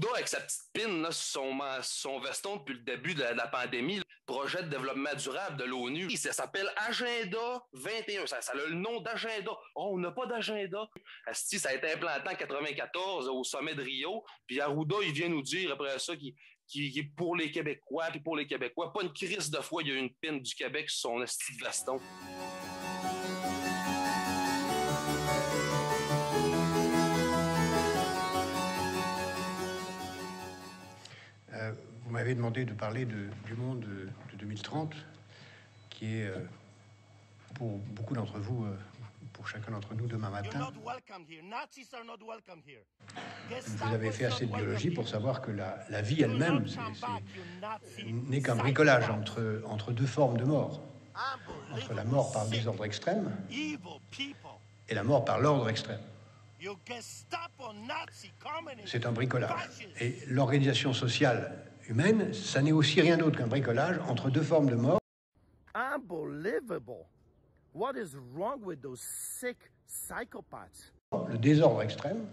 Arruda, avec sa petite pine là, sur son veston depuis le début de la pandémie, le projet de développement durable de l'ONU, ça s'appelle Agenda 21. Ça a le nom d'agenda. Oh, on n'a pas d'agenda. Asti, ça a été implanté en 94 au sommet de Rio. Puis Arruda, il vient nous dire après ça qu'il est pour les Québécois, puis pour les Québécois. Pas une crise de foi, il y a une pine du Québec sur son esti de veston. Vous m'avez demandé de parler du monde de 2030, qui est pour beaucoup d'entre vous, pour chacun d'entre nous demain matin. Vous avez fait assez de biologie pour savoir que la vie elle-même n'est qu'un bricolage entre deux formes de mort. Entre la mort par désordre extrême et la mort par l'ordre extrême. C'est un bricolage. Et l'organisation sociale humaine, ça n'est aussi rien d'autre qu'un bricolage entre deux formes de mort. Unbelievable. What is wrong with those sick psychopaths? Le désordre extrême,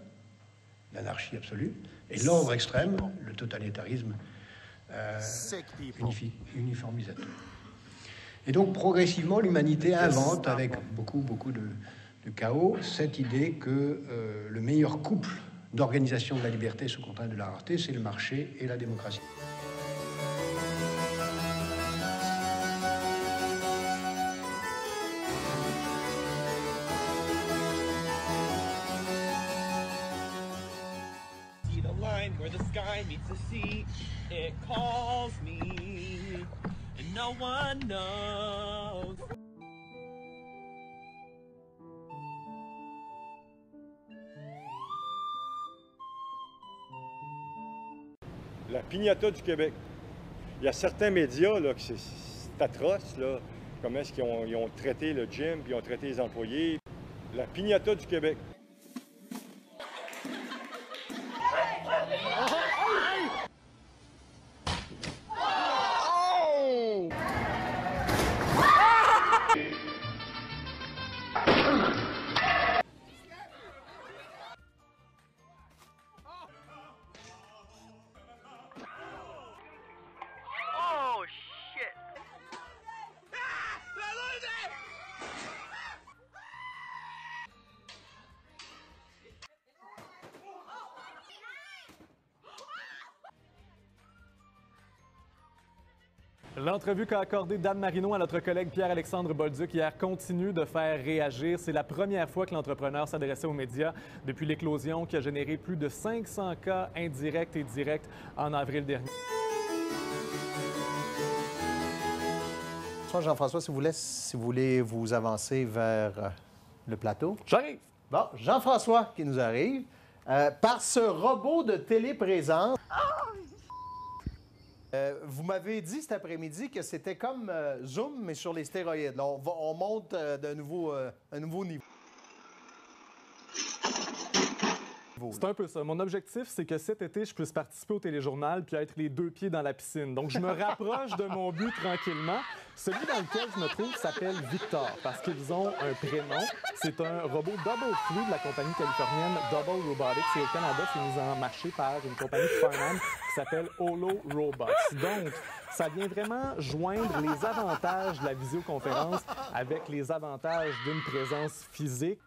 l'anarchie absolue, et l'ordre extrême, le totalitarisme uniformisateur. Et donc, progressivement, l'humanité invente, avec beaucoup de chaos, cette idée que le meilleur couple d'organisation de la liberté sous contrainte de la rareté, c'est le marché et la démocratie. See the line where the sky meets the sea, it calls me, and no one knows. La piñata du Québec. Il y a certains médias, là, que c'est atroce, là, comment est-ce qu'ils ont traité le gym, puis ils ont traité les employés. La piñata du Québec. L'entrevue qu'a accordée Dan Marino à notre collègue Pierre-Alexandre Bolduc hier continue de faire réagir. C'est la première fois que l'entrepreneur s'adressait aux médias depuis l'éclosion qui a généré plus de 500 cas indirects et directs en avril dernier. Bonsoir Jean-François, si vous voulez vous avancer vers le plateau. J'arrive! Bon, Jean-François qui nous arrive. Par ce robot de téléprésence, vous m'avez dit cet après-midi que c'était comme Zoom, mais sur les stéroïdes. Là, on monte un nouveau niveau. C'est un peu ça. Mon objectif, c'est que cet été, je puisse participer au téléjournal puis être les deux pieds dans la piscine. Donc, je me rapproche de mon but tranquillement. Celui dans lequel je me trouve s'appelle Victor parce qu'ils ont un prénom. C'est un robot Double Flu de la compagnie californienne Double Robotics. Et au Canada, c'est mis en marché par une compagnie de Farnham qui s'appelle Holo Robots. Donc, ça vient vraiment joindre les avantages de la visioconférence avec les avantages d'une présence physique.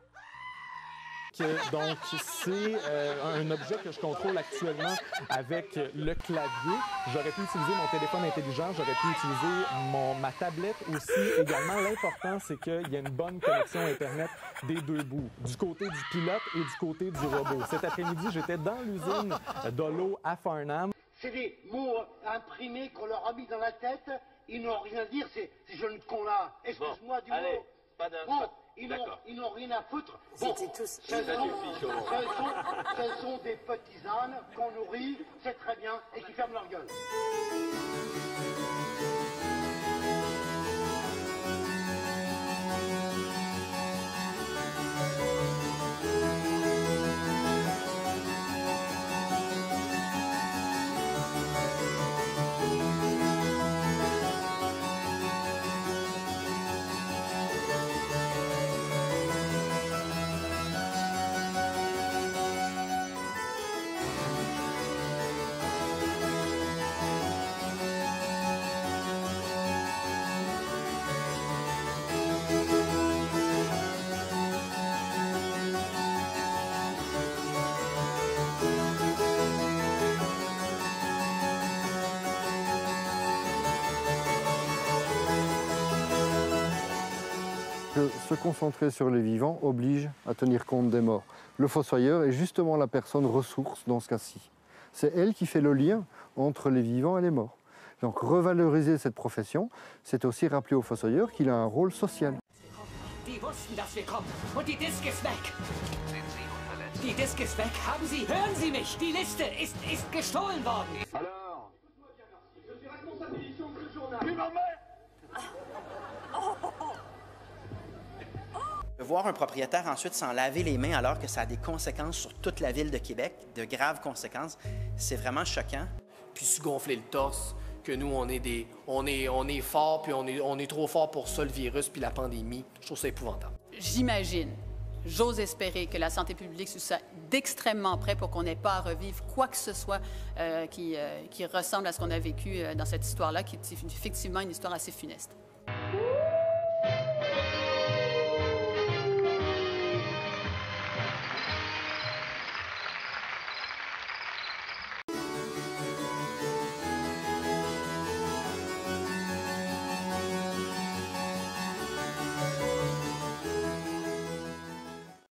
Donc, c'est un objet que je contrôle actuellement avec le clavier. J'aurais pi utiliser mon téléphone intelligent, j'aurais pu utiliser ma tablette aussi. Également, l'important, c'est qu'il y ait une bonne connexion Internet des deux bouts, du côté du pilote et du côté du robot. Cet après-midi, j'étais dans l'usine d'Holo à Farnham. C'est des mots imprimés qu'on leur a mis dans la tête. Ils n'ont rien à dire, ces jeunes cons-là. Excuse-moi du mot. Bon, ils n'ont rien à foutre. Bon, ce sont des petits ânes qu'on nourrit, c'est très bien, et qui ferment leur gueule. que se concentrer sur les vivants oblige à tenir compte des morts. Le fossoyeur est justement la personne ressource dans ce cas-ci. C'est elle qui fait le lien entre les vivants et les morts. Donc revaloriser cette profession, c'est aussi rappeler au fossoyeur qu'il a un rôle social. Die wussten, dass wir kommen. Und die Disk ist weg. Die Disk ist weg. Haben Sie, hören Sie mich, die Liste ist gestohlen worden. Alors, je suis responsable d'édition de ce journal. Voir un propriétaire ensuite s'en laver les mains alors que ça a des conséquences sur toute la ville de Québec, de graves conséquences, c'est vraiment choquant. Puis se gonfler le torse, que nous, on est fort, puis on est trop fort pour ça, le virus, puis la pandémie. Je trouve ça épouvantable. J'imagine, j'ose espérer que la santé publique soit d'extrêmement près pour qu'on n'ait pas à revivre quoi que ce soit qui ressemble à ce qu'on a vécu dans cette histoire-là, qui est effectivement une histoire assez funeste.